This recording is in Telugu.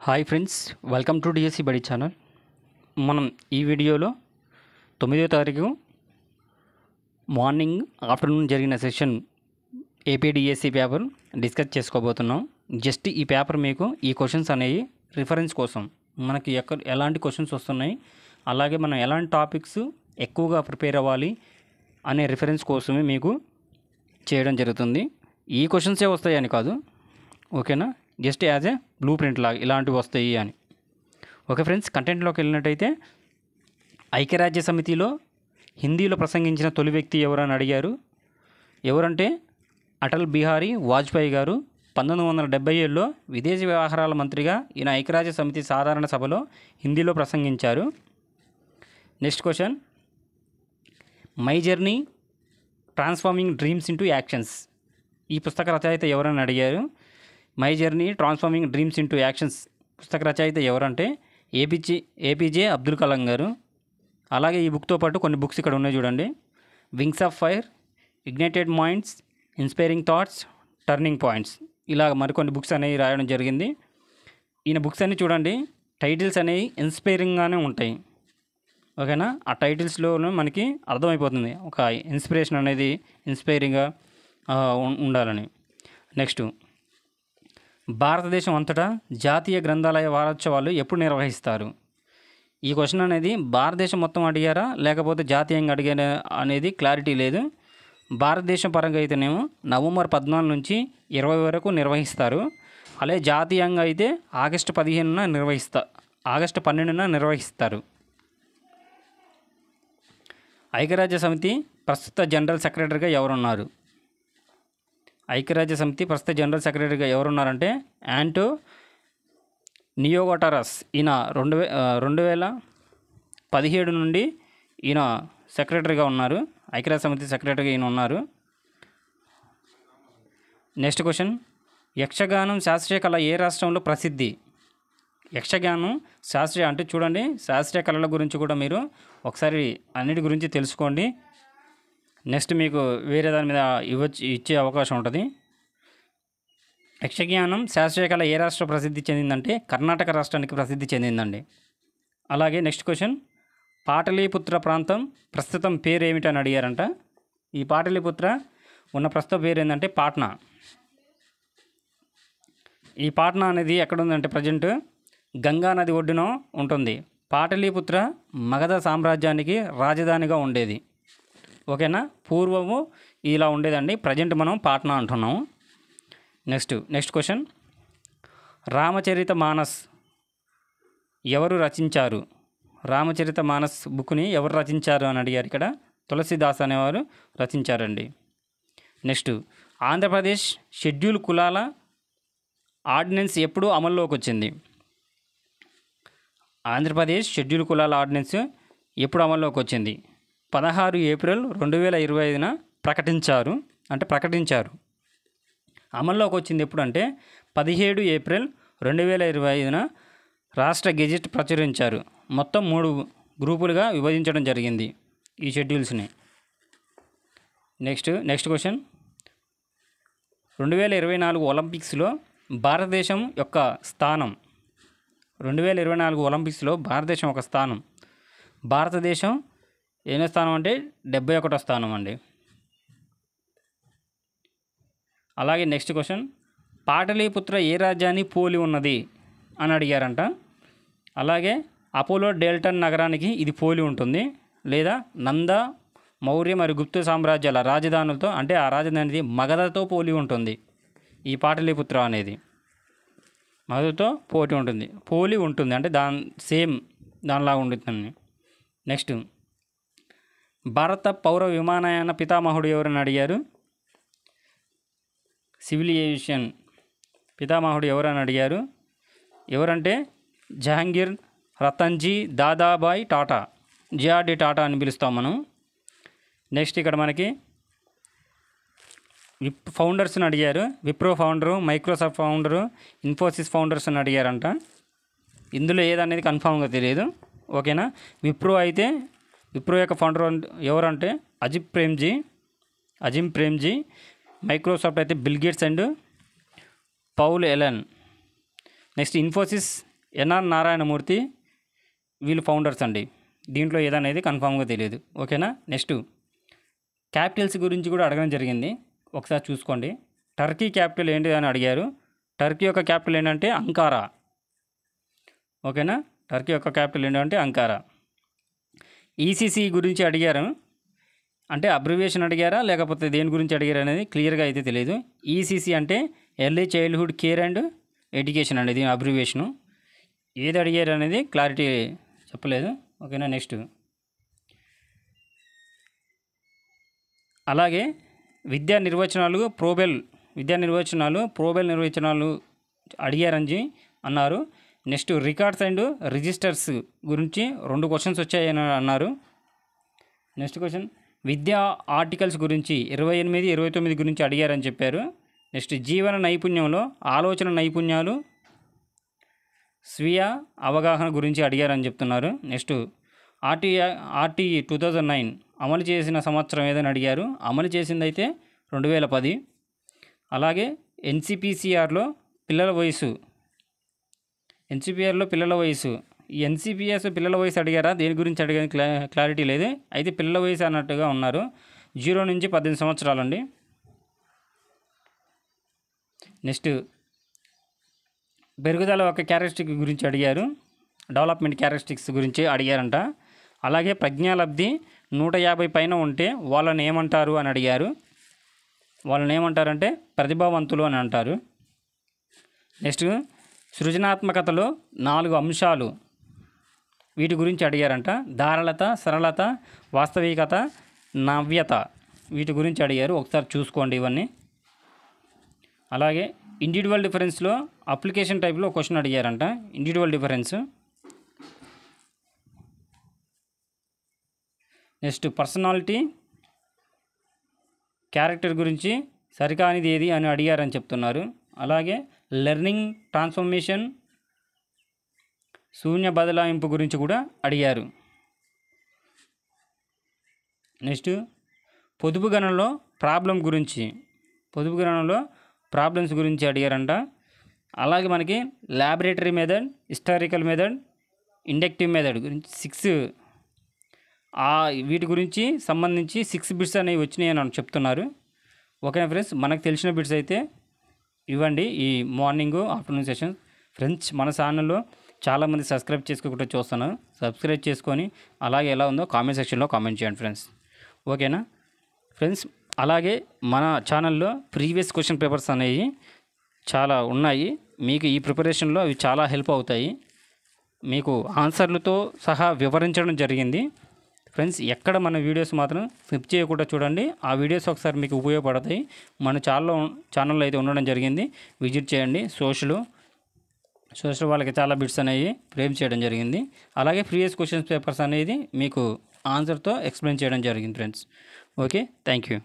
Hi friends, welcome to DSC బడి ఛానల్. మనం ఈ వీడియోలో 9వ తారీఖు మార్నింగ్ ఆఫ్టర్నూన్ జరిగిన session AP DSC paper discuss చేసుకోబోతున్నాం. జస్ట్ ఈ పేపర్ మీకు ఈ క్వశ్చన్స్ అనేవి రిఫరెన్స్ కోసం, మనకి ఎలాంటి క్వశ్చన్స్ వస్తున్నాయి, అలాగే మనం ఎలాంటి టాపిక్స్ ఎక్కువగా ప్రిపేర్ అవ్వాలి అనే రిఫరెన్స్ కోసమే మీకు చేయడం జరుగుతుంది. ఈ క్వశ్చన్సే వస్తాయని కాదు, ఓకేనా, just as a blue print లాగా ఇలాంటివి వస్తాయి అని. ఓకే ఫ్రెండ్స్, కంటెంట్లోకి వెళ్ళినట్టయితే ఐక్యరాజ్య సమితిలో హిందీలో ప్రసంగించిన తొలి వ్యక్తి ఎవరని అడిగారు. ఎవరంటే అటల్ బిహారీ వాజ్పేయి గారు. 1977లో విదేశీ వ్యవహారాల మంత్రిగా ఈయన ఐక్యరాజ్య సమితి సాధారణ సభలో హిందీలో ప్రసంగించారు. Next question, my journey transforming dreams into actions, ఈ పుస్తక రచయిత ఎవరని అడిగారు. My journey transforming dreams into actions పుస్తక రచయిత ఎవరంటే ఏపీజే అబ్దుల్ కలాం గారు. అలాగే ఈ బుక్తో పాటు కొన్ని బుక్స్ ఇక్కడ ఉన్నాయి చూడండి. Wings of fire, ignited minds, inspiring thoughts, turning points, ఇలా మరికొన్ని బుక్స్ అనేవి రాయడం జరిగింది. ఈయన బుక్స్ అన్నీ చూడండి, టైటిల్స్ అనేవి ఇన్స్పైరింగ్గానే ఉంటాయి, ఓకేనా. ఆ టైటిల్స్లోనే మనకి అర్థమైపోతుంది ఒక ఇన్స్పిరేషన్ అనేది ఇన్స్పైరింగ్గా ఉండాలని. నెక్స్ట్, భారతదేశం అంతటా జాతీయ గ్రంథాలయ వారోత్సవాలు ఎప్పుడు నిర్వహిస్తారు. ఈ క్వశ్చన్ అనేది భారతదేశం మొత్తం అడిగారా లేకపోతే జాతీయంగా అడిగారా అనేది క్లారిటీ లేదు. భారతదేశం పరంగా అయితేనేమో నవంబర్ 14 నుంచి 20 వరకు నిర్వహిస్తారు. అలాగే జాతీయంగా అయితే ఆగస్టు 12న నిర్వహిస్తారు. ఐక్యరాజ్య సమితి ప్రస్తుత జనరల్ సెక్రటరీగా ఎవరున్నారు. ఐక్యరాజ్య సమితి ప్రస్తుత జనరల్ సెక్రటరీగా ఎవరున్నారంటే ఆంటోనియో గుటెరస్. ఈయన 2017 నుండి ఈయన సెక్రటరీగా ఉన్నారు. ఐక్యరాజ్య సమితి సెక్రటరీగా ఈయన ఉన్నారు. నెక్స్ట్ క్వశ్చన్, యక్షగానం శాస్త్రీయ కళ ఏ రాష్ట్రంలో ప్రసిద్ధి. యక్షగానం శాస్త్రీయ అంటే చూడండి, శాస్త్రీయ కళల గురించి కూడా మీరు ఒకసారి అన్నిటి గురించి తెలుసుకోండి. నెక్స్ట్ మీకు వేరే దాని మీద ఇచ్చే అవకాశం ఉంటుంది. యక్షగానం శాస్త్రీయ కళ ఏ రాష్ట్రం ప్రసిద్ధి చెందిందంటే కర్ణాటక రాష్ట్రానికి ప్రసిద్ధి చెందిందండి. అలాగే నెక్స్ట్ క్వశ్చన్, పాటలీపుత్ర ప్రాంతం ప్రస్తుతం పేరు ఏమిటని అడిగారంట. ఈ పాటలీపుత్ర ఉన్న ప్రస్తుత పేరు ఏంటంటే పాట్నా. ఈ పాట్నా అనేది ఎక్కడ ఉందంటే ప్రజెంట్ గంగా నది ఒడ్డున ఉంటుంది. పాటలీపుత్ర మగధ సామ్రాజ్యానికి రాజధానిగా ఉండేది, ఓకేనా. పూర్వము ఇలా ఉండేదండి, ప్రజెంట్ మనం పాట్నా అంటున్నాము. నెక్స్ట్ క్వశ్చన్, రామచరిత మానస్ ఎవరు రచించారు. రామచరిత మానస్ బుక్ని ఎవరు రచించారు అని అడిగారు. ఇక్కడ తులసిదాస్ అనేవారు రచించారండి. నెక్స్ట్, ఆంధ్రప్రదేశ్ షెడ్యూల్ కులాల ఆర్డినెన్స్ ఎప్పుడు అమల్లోకి వచ్చింది. ఆంధ్రప్రదేశ్ షెడ్యూల్ కులాల ఆర్డినెన్స్ ఎప్పుడు అమల్లోకి వచ్చింది. 16 ఏప్రిల్ 2025న ప్రకటించారు. అమల్లోకి వచ్చింది ఎప్పుడు అంటే 17 ఏప్రిల్ 2025న రాష్ట్ర గెజెట్ ప్రచురించారు. మొత్తం 3 గ్రూపులుగా విభజించడం జరిగింది ఈ షెడ్యూల్స్ని. నెక్స్ట్ క్వశ్చన్, 2024 ఒలింపిక్స్లో భారతదేశం యొక్క స్థానం. 2024 ఒలింపిక్స్లో భారతదేశం ఒక స్థానం. భారతదేశం ఎన్నో స్థానం అంటే 71వ స్థానం అండి. అలాగే నెక్స్ట్ క్వశ్చన్, పాటలీపుత్ర ఏ రాజ్యాన్ని పోలి ఉన్నది అని అడిగారంట. అలాగే అపోలో డెల్టన్ నగరానికి ఇది పోలి ఉంటుంది, లేదా నంద, మౌర్య మరియు గుప్త సామ్రాజ్యాల రాజధానులతో, అంటే ఆ రాజధాని మగధతో పోలి ఉంటుంది. ఈ పాటలీపుత్ర అనేది మగధతో పోలి ఉంటుంది అంటే దానిలాగా ఉంటుంది. నెక్స్ట్, భారత పౌర విమానయాన పితామహుడు ఎవరని అడిగారు. సివిల్ ఏవియేషన్ పితామహుడు ఎవరని అడిగారు. ఎవరంటే జహాంగీర్ రతన్జీ దాదాబాయ్ టాటా, జిఆర్డి టాటా అని పిలుస్తాం మనం. నెక్స్ట్, ఇక్కడ మనకి ఫౌండర్స్ని అడిగారు. Wipro founder, Microsoft founder, Infosys founders అని అడిగారంట. ఇందులో ఏదనేది కన్ఫామ్గా తెలియదు, ఓకేనా. విప్రో యొక్క ఫౌండర్ ఎవరంటే అజిమ్ ప్రేమ్జీ. మైక్రోసాఫ్ట్ అయితే Bill Gates and Paul Allen. Next, Infosys NR Narayana Murthy వీళ్ళు ఫౌండర్స్ అండి. దీంట్లో ఏదనేది కన్ఫామ్గా తెలియదు. ఓకేనా. నెక్స్ట్ క్యాపిటల్స్ గురించి కూడా అడగడం జరిగింది, ఒకసారి చూసుకోండి. టర్కీ క్యాపిటల్ ఏంటి అని అడిగారు. టర్కీ యొక్క క్యాపిటల్ ఏంటంటే అంకారా. ఓకేనా. టర్కీ యొక్క క్యాపిటల్ ఏంటంటే అంకారా. ఈసీసీ గురించి అడిగారు, అంటే అబ్రివేషన్ అడిగారా లేకపోతే దేని గురించి అడిగారు అనేది క్లియర్గా అయితే తెలియదు. ఈసీసీ అంటే early childhood care and education అండి, దీని అబ్రివేషను. ఏది అడిగారు అనేది క్లారిటీ చెప్పలేదు. ఓకేనా. నెక్స్ట్ అలాగే విద్యా నిర్వచనాలు నిర్వచనాలు అడిగారని అన్నారు. నెక్స్ట్ రికార్డ్స్ అండ్ రిజిస్టర్స్ గురించి 2 క్వశ్చన్స్ వచ్చాయని అన్నారు. నెక్స్ట్ క్వశ్చన్ విద్యా ఆర్టికల్స్ గురించి 28, 29 గురించి అడిగారని చెప్పారు. నెక్స్ట్ జీవన నైపుణ్యంలో ఆలోచన నైపుణ్యాలు, స్వీయ అవగాహన గురించి అడిగారని చెప్తున్నారు. నెక్స్ట్ ఆర్టీ 2009 అమలు చేసిన సంవత్సరం ఏదని అడిగారు. అమలు చేసిందైతే 2010. అలాగే ఎన్సిపిసిఆర్లో పిల్లల వయసు, ఈ ఎన్సిపిఎస్ పిల్లల వయసు అడిగారా, దేని గురించి అడిగారు క్లారిటీ లేదు. అయితే పిల్లల వయసు అన్నట్టుగా ఉన్నారు. 0 నుంచి 18 సంవత్సరాలండి. నెక్స్ట్ పెరుగుదల ఒక క్యారెక్టరిస్టిక్ గురించి అడిగారు, డెవలప్మెంట్ క్యారెక్టరిస్టిక్స్ గురించి అడిగారంట. అలాగే ప్రజ్ఞాలబ్ధి 150 పైన ఉంటే వాళ్ళని ఏమంటారు అని అడిగారు. వాళ్ళని ఏమంటారంటే ప్రతిభావంతులు అని అంటారు. నెక్స్ట్ సృజనాత్మకతలో 4 అంశాలు, వీటి గురించి అడిగారంట. ధారాళత, సరళత, వాస్తవికత, నవ్యత, వీటి గురించి అడిగారు. ఒకసారి చూసుకోండి ఇవన్నీ. అలాగే ఇండివిజువల్ డిఫరెన్స్లో అప్లికేషన్ టైప్లో క్వశ్చన్ అడిగారంట. Individual difference. Next personality character గురించి సరికానిది ఏది అని అడిగారని చెప్తున్నారు. అలాగే లెర్నింగ్ ట్రాన్స్ఫర్మేషన్, శూన్య బదలాయింపు గురించి కూడా అడిగారు. నెక్స్ట్ పొదుపు గణనలో ప్రాబ్లమ్స్ గురించి అడిగారంట. అలాగే మనకి laboratory method, historical method, inductive method గురించి 6 వీటి గురించి సంబంధించి 6 బిట్స్ అనేవి వచ్చినాయి అని చెప్తున్నారు. ఓకేనా ఫ్రెండ్స్, మనకు తెలిసిన బిట్స్ అయితే ఇవ్వండి ఈ మార్నింగ్ ఆఫ్టర్నూన్ సెషన్. ఫ్రెండ్స్ మన ఛానల్లో చాలామంది సబ్స్క్రైబ్ చేసుకోకుండా చూస్తున్నారు. సబ్స్క్రైబ్ చేసుకొని అలాగే ఎలా ఉందో కామెంట్ సెక్షన్లో కామెంట్ చేయండి ఫ్రెండ్స్. ఓకేనా ఫ్రెండ్స్. అలాగే మన ఛానల్లో ప్రీవియస్ క్వశ్చన్ పేపర్స్ అనేవి చాలా ఉన్నాయి. మీకు ఈ ప్రిపరేషన్లో అవి చాలా హెల్ప్ అవుతాయి. మీకు ఆన్సర్లతో సహా వివరించడం జరిగింది ఫ్రెండ్స్. ఎక్కడ మన వీడియోస్ మాత్రం స్కిప్ చేయకుండా చూడండి. ఆ వీడియోస్ ఒకసారి మీకు ఉపయోగపడతాయి. మన ఛానల్లో అయితే ఉండడం జరిగింది, విజిట్ చేయండి. సోషల్ వాళ్ళకి చాలా బిట్స్ అనేవి ఫ్రేమ్ చేయడం జరిగింది. అలాగే ప్రీవియస్ క్వశ్చన్స్ పేపర్స్ అనేది మీకు ఆన్సర్తో ఎక్స్ప్లెయిన్ చేయడం జరిగింది ఫ్రెండ్స్. Okay, thank you.